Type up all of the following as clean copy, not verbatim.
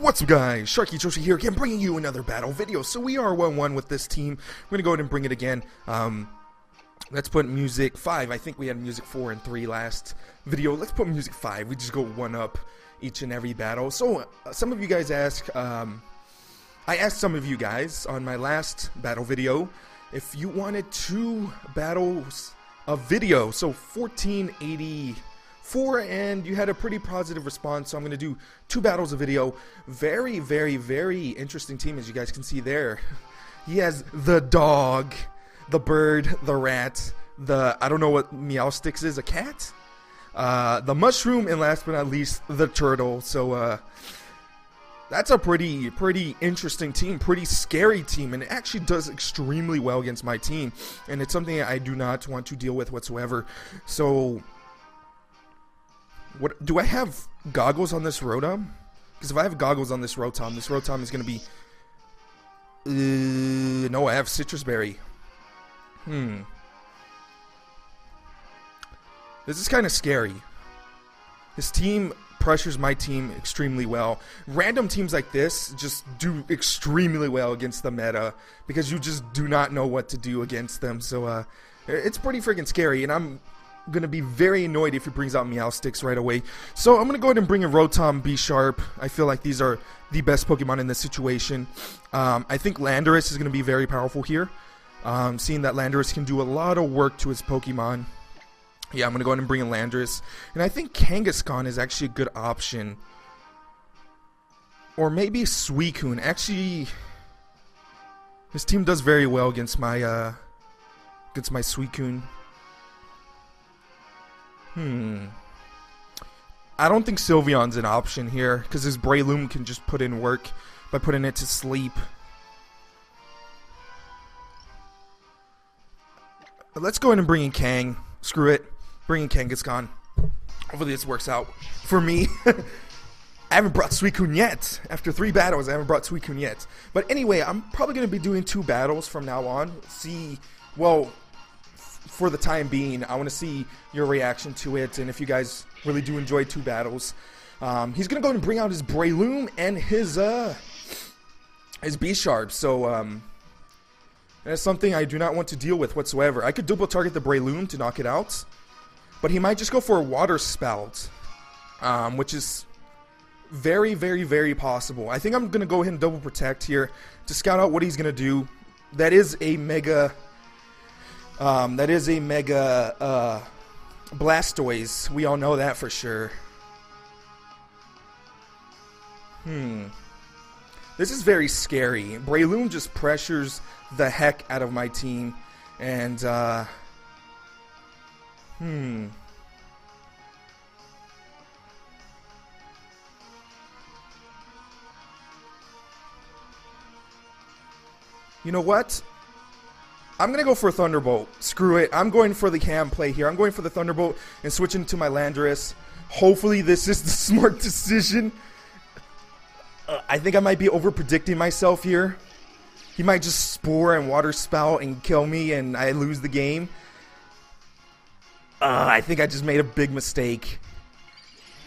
What's up guys, sharkeatyoshi here again, bringing you another battle video. So we are 1-1 with this team. We're gonna go ahead and bring it again. Let's put music 5. I think we had music 4 and 3 last video. Let's put music 5. We just go 1 up each and every battle. So some of you guys ask, I asked some of you guys on my last battle video if you wanted 2 battles of video. So 1484, and you had a pretty positive response, so I'm going to do 2 battles of video. Very, very, very interesting team, as you guys can see there. He has the dog, the bird, the rat, the, I don't know what Meowsticks is, a cat? The mushroom, and last but not least, the turtle. So, that's a pretty interesting team, pretty scary team, and it actually does extremely well against my team, and it's something I do not want to deal with whatsoever. So, what do I have goggles on this Rotom? Because if I have goggles on this Rotom is going to be... no, I have Citrus Berry. This is kind of scary. His team pressures my team extremely well. Random teams like this just do extremely well against the meta because you just do not know what to do against them. So it's pretty freaking scary, and I'm gonna be very annoyed if he brings out Meowsticks right away. So I'm gonna go ahead and bring in Rotom, B-Sharp. I feel like these are the best Pokemon in this situation. I think Landorus is gonna be very powerful here. Seeing that Landorus can do a lot of work to his Pokemon. Yeah, I'm going to go ahead and bring in Landorus. And I think Kangaskhan is actually a good option. Or maybe Suicune. Actually, this team does very well against my Suicune. I don't think Sylveon's an option here, because his Breloom can just put in work by putting it to sleep. Let's go ahead and bring in Kang. Screw it. Bring in Kangaskhan. Hopefully this works out for me. I haven't brought Suicune yet. After 3 battles, I haven't brought Suicune yet. But anyway, I'm probably going to be doing 2 battles from now on. See, well, for the time being, I want to see your reaction to it, and if you guys really do enjoy 2 battles. He's going to go ahead and bring out his Breloom and his B-Sharp. So, that's something I do not want to deal with whatsoever. I could double target the Breloom to knock it out, but he might just go for a Water Spout, which is very, very, very possible. I think I'm going to go ahead and double protect here to scout out what he's going to do. That is a Mega Blastoise. We all know that for sure. This is very scary. Breloom just pressures the heck out of my team, and you know what? I'm gonna go for a Thunderbolt. Screw it. I'm going for the cam play here. I'm going for the Thunderbolt and switching to my Landorus. Hopefully this is the smart decision. I think I might be over-predicting myself here. He might just Spore and Water Spout and kill me, and I lose the game. I think I just made a big mistake.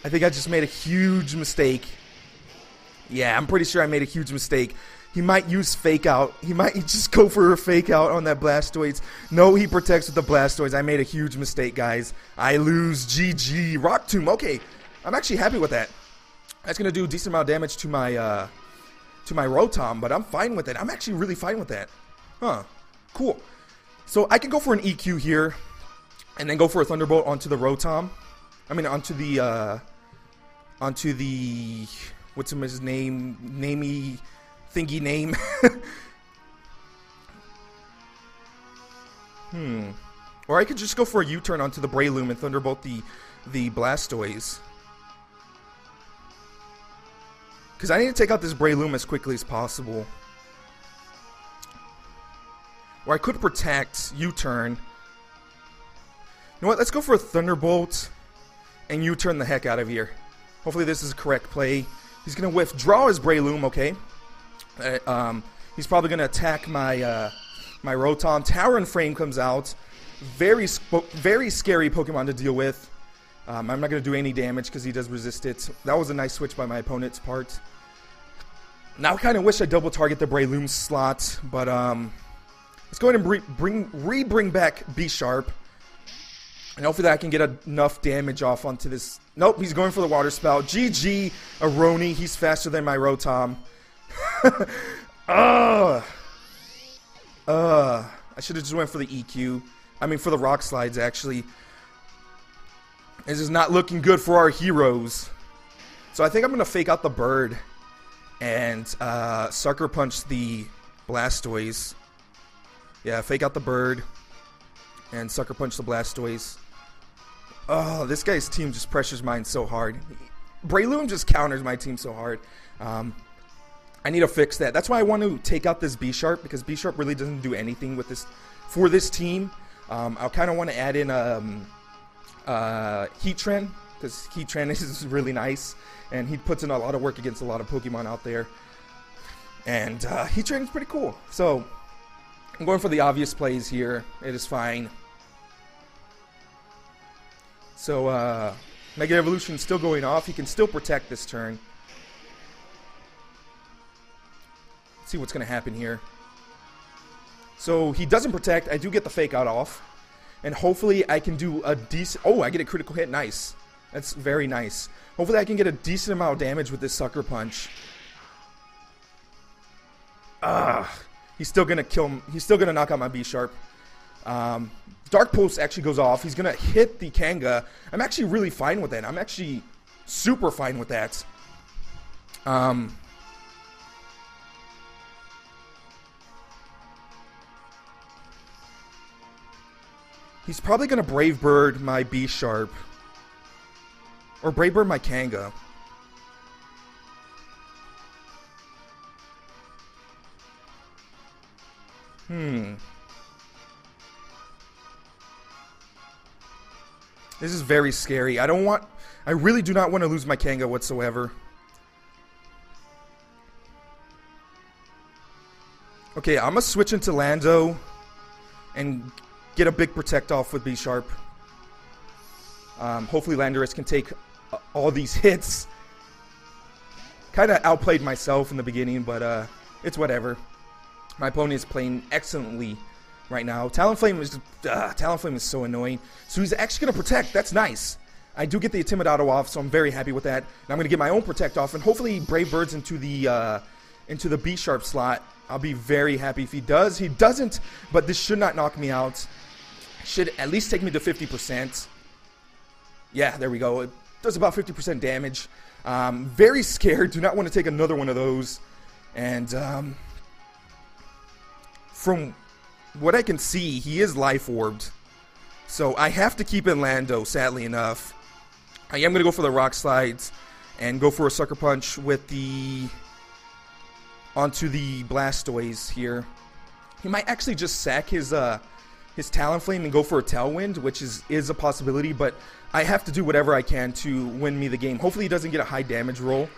I think I just made a huge mistake. Yeah, I'm pretty sure I made a huge mistake. He might use Fake Out. He might just go for a Fake Out on that Blastoise. No, he protects with the Blastoise. I made a huge mistake, guys. I lose. GG. Rock Tomb. Okay, I'm actually happy with that. That's going to do a decent amount of damage to my Rotom, but I'm fine with it. I'm actually really fine with that. Huh. Cool. So I can go for an EQ here, and then go for a Thunderbolt onto the Rotom. I mean, onto the, what's his name? Namey thingy name. Or I could just go for a U-turn onto the Breloom and Thunderbolt the Blastoise. Because I need to take out this Breloom as quickly as possible. Or I could protect, U-turn. You know what, let's go for a Thunderbolt and U-turn the heck out of here. Hopefully this is a correct play. He's going to withdraw his Breloom, okay. He's probably going to attack my my Rotom. Talon Frame comes out. Very scary Pokemon to deal with. I'm not going to do any damage because he does resist it. That was a nice switch by my opponent's part. Now I kind of wish I double target the Breloom slot, but let's go ahead and bring back B Sharp. And hopefully I can get enough damage off onto this. Nope, he's going for the water spout. GG, Aroni. He's faster than my Rotom. I should have just went for the EQ. I mean, for the rock slides, actually. This is not looking good for our heroes. So I think I'm going to fake out the bird and Sucker Punch the Blastoise. Yeah, fake out the bird and Sucker Punch the Blastoise. Oh, this guy's team just pressures mine so hard. Breloom just counters my team so hard. I need to fix that. That's why I want to take out this B Sharp, because B Sharp really doesn't do anything with this for this team. I kind of want to add in Heatran, because Heatran is really nice, and he puts in a lot of work against a lot of Pokemon out there. And Heatran is pretty cool. So I'm going for the obvious plays here. It is fine. So Mega Evolution still going off. He can still protect this turn. Let's see what's going to happen here. So he doesn't protect. I do get the fake out off. And hopefully I can do a decent... Oh, I get a critical hit. Nice. That's very nice. Hopefully I can get a decent amount of damage with this Sucker Punch. He's still going to kill him. He's still going to knock out my B Sharp. Dark Pulse actually goes off. He's going to hit the Kanga. I'm actually really fine with that. I'm actually super fine with that. He's probably going to Brave Bird my B Sharp. Or Brave Bird my Kanga. This is very scary. I really do not want to lose my Kanga whatsoever. Okay, I'm going to switch into Lando and get a big protect off with B Sharp. Hopefully Landorus can take all these hits. Kind of outplayed myself in the beginning, but it's whatever. My opponent is playing excellently right now. Talonflame is so annoying. So he's actually going to protect. That's nice. I do get the Intimidato off, so I'm very happy with that. And I'm going to get my own protect off, and hopefully Brave Birds into the B Sharp slot. I'll be very happy if he does. He doesn't, but this should not knock me out. Should at least take me to 50%. Yeah, there we go. It does about 50% damage. Very scared. Do not want to take another one of those. And from what I can see, he is Life Orbed. So I have to keep in Lando, sadly enough. I am going to go for the Rock Slides and go for a Sucker Punch with the... onto the Blastoise here. He might actually just sack his Talonflame and go for a Tailwind, which is a possibility, but I have to do whatever I can to win me the game. Hopefully he doesn't get a high damage roll.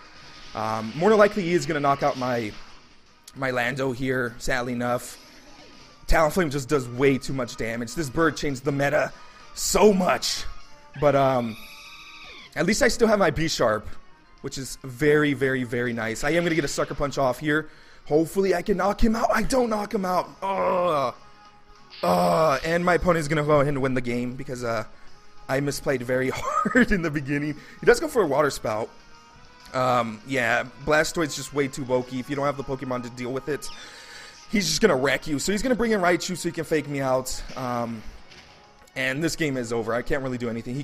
More than likely he is going to knock out my Lando here, sadly enough. Talonflame just does way too much damage. This bird changed the meta so much. But at least I still have my B Sharp, which is very, very, very nice. I am going to get a Sucker Punch off here. Hopefully I can knock him out. I don't knock him out. And my opponent is going to go ahead and win the game because I misplayed very hard in the beginning. He does go for a Water Spout. Yeah, Blastoise's just way too bulky. If you don't have the Pokemon to deal with it, he's just going to wreck you. So he's going to bring in Raichu so he can fake me out. And this game is over. I can't really do anything.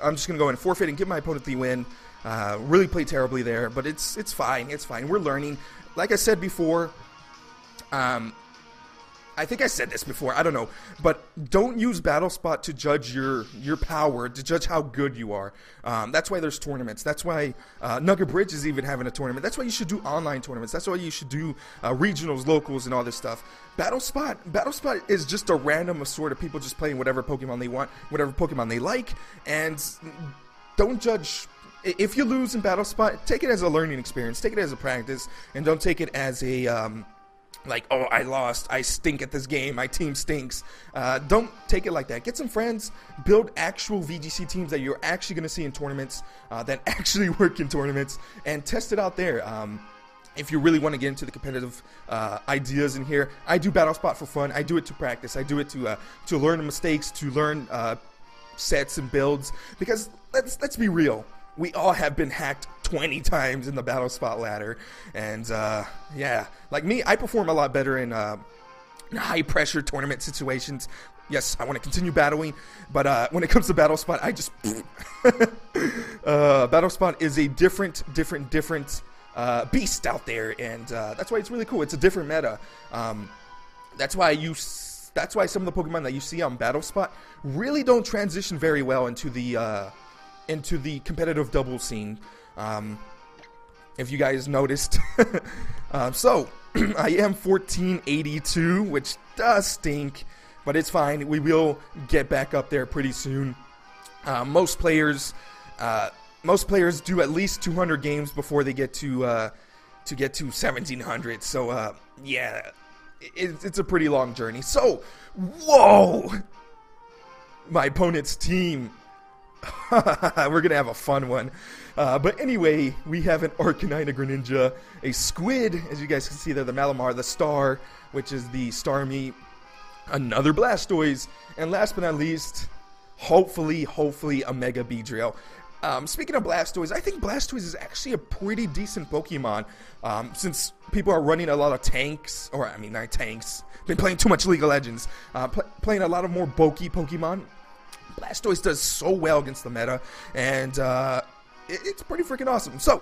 I'm just going to go in and forfeit and give my opponent the win. Really played terribly there, but it's fine. It's fine. We're learning. Like I said before, I think I said this before, I don't know, but don't use Battle Spot to judge your power, to judge how good you are. That's why there's tournaments. That's why Nugget Bridge is even having a tournament. That's why you should do online tournaments. That's why you should do regionals, locals, and all this stuff. Battle Spot is just a random sort of people just playing whatever Pokemon they want, whatever Pokemon they like, and don't judge. If you lose in Battle Spot, take it as a learning experience, take it as a practice, and don't take it as a like, oh, I lost, I stink at this game, my team stinks. Don't take it like that. Get some friends, build actual VGC teams that you're actually going to see in tournaments, that actually work in tournaments, and test it out there. if you really want to get into the competitive ideas in here, I do Battle Spot for fun. I do it to practice. I do it to learn mistakes, to learn sets and builds. Because let's be real, we all have been hacked 20 times in the Battle Spot ladder, and yeah, like me, I perform a lot better in high pressure tournament situations. Yes, I want to continue battling, but when it comes to Battle Spot, I just Battle Spot is a different beast out there, and that's why it's really cool. It's a different meta. That's why some of the Pokemon that you see on Battle Spot really don't transition very well into the competitive double scene. If you guys noticed. So I am 1482, which does stink, but it's fine. We will get back up there pretty soon. Most players do at least 200 games before they get to 1700. So yeah, it's a pretty long journey. So whoa, my opponent's team. We're gonna have a fun one. But anyway, we have an Arcanine, a Greninja, a Squid, as you guys can see there, the Malamar, the Star, which is the Starmie, another Blastoise, and last but not least, hopefully a Mega Beedrill. Speaking of Blastoise, I think Blastoise is actually a pretty decent Pokemon, since people are running a lot of tanks, or I mean not tanks, been playing too much League of Legends, playing a lot of more bulky Pokemon. Blastoise does so well against the meta, and it's pretty freaking awesome. So,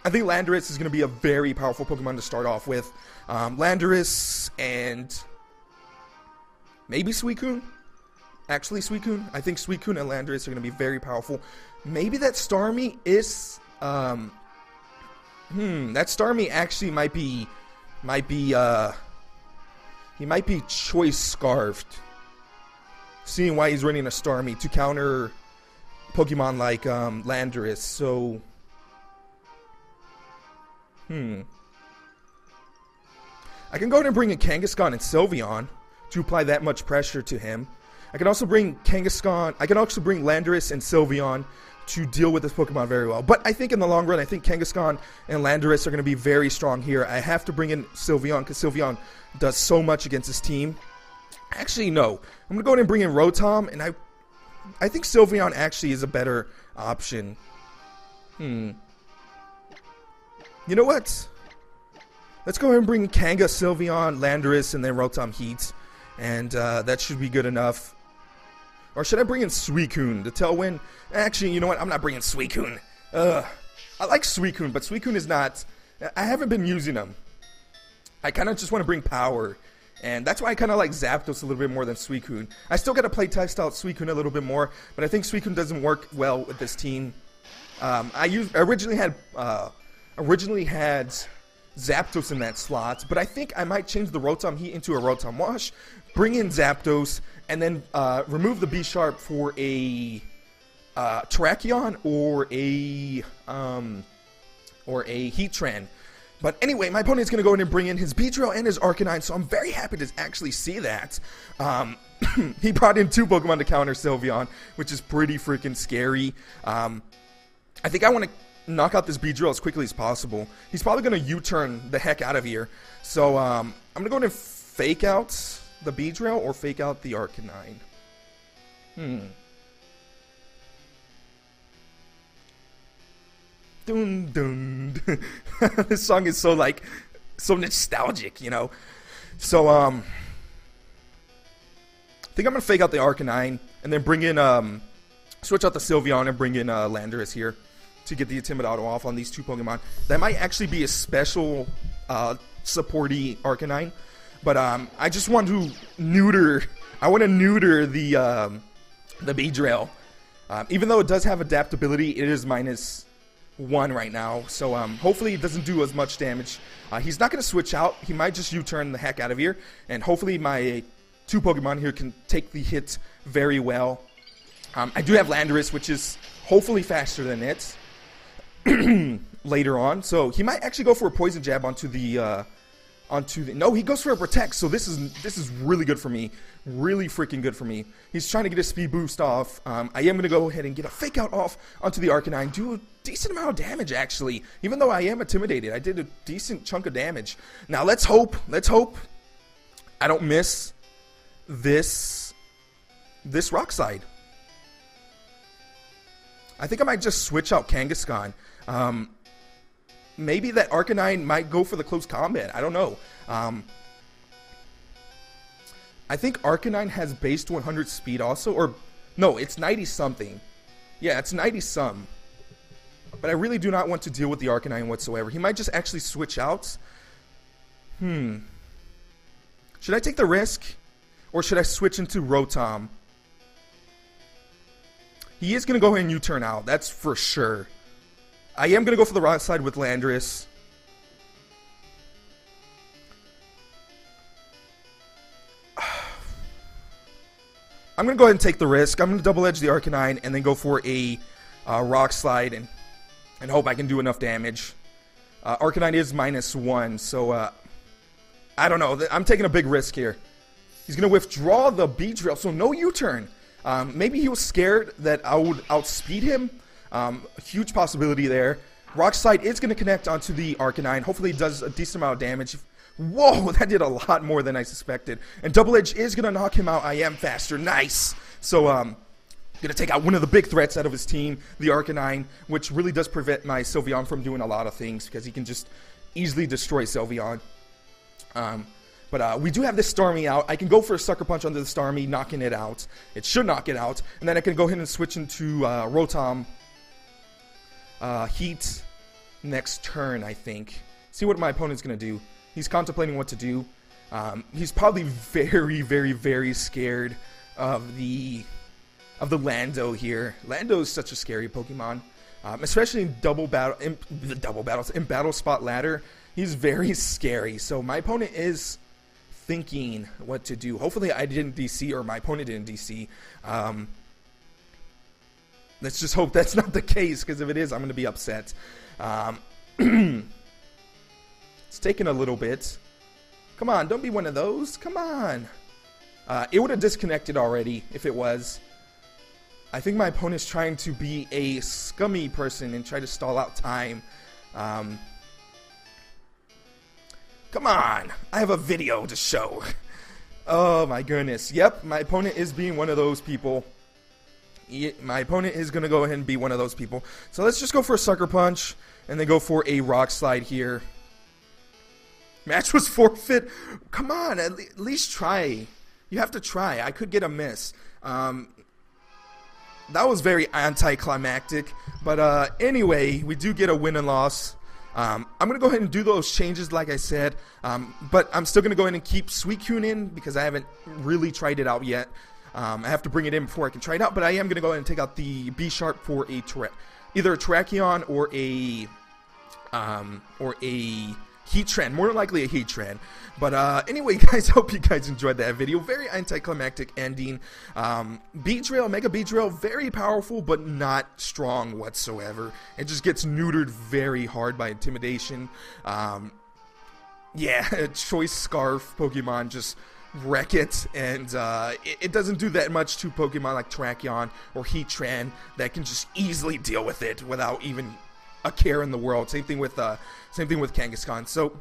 I think Landorus is going to be a very powerful Pokemon to start off with. Landorus and maybe Suicune. Actually, Suicune. I think Suicune and Landorus are going to be very powerful. Maybe that Starmie is... that Starmie actually might be... he might be Choice Scarfed. Seeing why he's running a Starmie to counter Pokemon like Landorus. So... I can go ahead and bring in Kangaskhan and Sylveon to apply that much pressure to him. I can also bring Kangaskhan. I can also bring Landorus and Sylveon to deal with this Pokemon very well. But I think in the long run, I think Kangaskhan and Landorus are going to be very strong here. I have to bring in Sylveon because Sylveon does so much against his team. Actually, no. I'm going to go ahead and bring in Rotom, and I think Sylveon actually is a better option. You know what? Let's go ahead and bring Kanga, Sylveon, Landorus, and then Rotom Heat. And that should be good enough. Or should I bring in Suicune to Tailwind? Actually, you know what? I'm not bringing Suicune. I like Suicune, but Suicune is not... I haven't been using him. I kind of just want to bring power. And that's why I kind of like Zapdos a little bit more than Suicune. I still got to play test out Suicune a little bit more, but I think Suicune doesn't work well with this team. I originally had Zapdos in that slot, but I think I might change the Rotom Heat into a Rotom Wash, bring in Zapdos, and then remove the B-Sharp for a Terrakion or a Heatran. But anyway, my opponent's going to go in and bring in his Beedrill and his Arcanine, so I'm very happy to actually see that. He brought in 2 Pokemon to counter Sylveon, which is pretty freaking scary. I think I want to knock out this Beedrill as quickly as possible. He's probably going to U-turn the heck out of here. So I'm going to go in and fake out the Beedrill or fake out the Arcanine. Dun dun. This song is so nostalgic, you know. So I think I'm gonna fake out the Arcanine and then bring in switch out the Sylveon and bring in Landorus here to get the Intimidator off on these 2 Pokemon. That might actually be a special supporty Arcanine, but I just want to neuter. I want to neuter the Beedrill. Even though it does have adaptability, it is -1 right now, so hopefully it doesn't do as much damage. He's not going to switch out. He might just U-turn the heck out of here, and hopefully my 2 Pokemon here can take the hit very well. I do have Landorus, which is hopefully faster than it later on, so he might actually go for a Poison Jab onto the onto the... No, he goes for a protect, so this is really good for me. Really freaking good for me. He's trying to get a speed boost off. I am going to go ahead and get a fake out off onto the Arcanine. Do a decent amount of damage, actually. Even though I am intimidated, I did a decent chunk of damage. Now, let's hope I don't miss this Rock Slide. I think I might just switch out Kangaskhan. Maybe that Arcanine might go for the close combat. I don't know. I think Arcanine has base 100 speed also. Or, no, it's 90-something. Yeah, it's 90-some. But I really do not want to deal with the Arcanine whatsoever. He might just actually switch out. Should I take the risk? Or should I switch into Rotom? He is going to go ahead and U-turn out. That's for sure. I am going to go for the Rock Slide with Landorus. I'm going to go ahead and take the risk. I'm going to double edge the Arcanine and then go for a Rock Slide and hope I can do enough damage. Arcanine is -1, so I don't know. I'm taking a big risk here. He's going to withdraw the Beedrill, so no U-turn. Maybe he was scared that I would outspeed him. A huge possibility there. Rock Slide is going to connect onto the Arcanine. Hopefully it does a decent amount of damage. Whoa, that did a lot more than I suspected. And Double Edge is going to knock him out. I am faster. Nice. So, going to take out one of the big threats out of his team, the Arcanine, which really does prevent my Sylveon from doing a lot of things because he can just easily destroy Sylveon. But we do have this Starmie out. I can go for a Sucker Punch under the Starmie, knocking it out. It should knock it out. And then I can go ahead and switch into Rotom Heat next turn, I think. See what my opponent's going to do. He's contemplating what to do. He's probably very, very, very scared of the Lando here. Lando is such a scary Pokemon, especially in in Battle Spot Ladder. He's very scary. So my opponent is thinking what to do. Hopefully I didn't DC or my opponent didn't DC. Let's just hope that's not the case, because if it is, I'm going to be upset. It's taking a little bit. Come on, don't be one of those. Come on. It would have disconnected already if it was. I think my opponent's trying to be a scummy person and try to stall out time. Come on. I have a video to show. Oh my goodness. Yep, my opponent is being one of those people. My opponent is going to go ahead and be one of those people. So let's just go for a Sucker Punch and then go for a Rock Slide here. Match was forfeit. Come on, at least try. You have to try. I could get a miss. That was very anticlimactic. But anyway, we do get a win and loss. I'm going to go ahead and do those changes like I said. But I'm still going to go ahead and keep Suicune in because I haven't really tried it out yet. I have to bring it in before I can try it out. But I am going to go ahead and take out the B-Sharp for either a Terrakion or a Heatran, more than likely a Heatran. But anyway, guys, hope you guys enjoyed that video. Very anticlimactic ending. Beedrill, Mega Beedrill, very powerful, but not strong whatsoever. It just gets neutered very hard by Intimidation. Yeah, Choice Scarf Pokemon just wreck it, and it doesn't do that much to Pokemon like Terrakion or Heatran that can just easily deal with it without even a care in the world. Same thing with Kangaskhan. So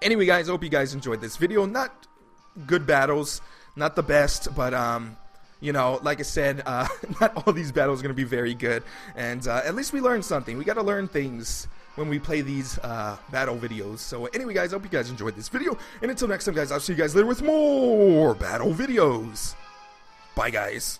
anyway, guys, I hope you guys enjoyed this video. Not good battles, not the best, but you know, like I said, not all these battles are going to be very good, and at least we learned something. We got to learn things when we play these battle videos. So anyway, guys, I hope you guys enjoyed this video, and until next time, guys, I'll see you guys later with more battle videos. Bye, guys.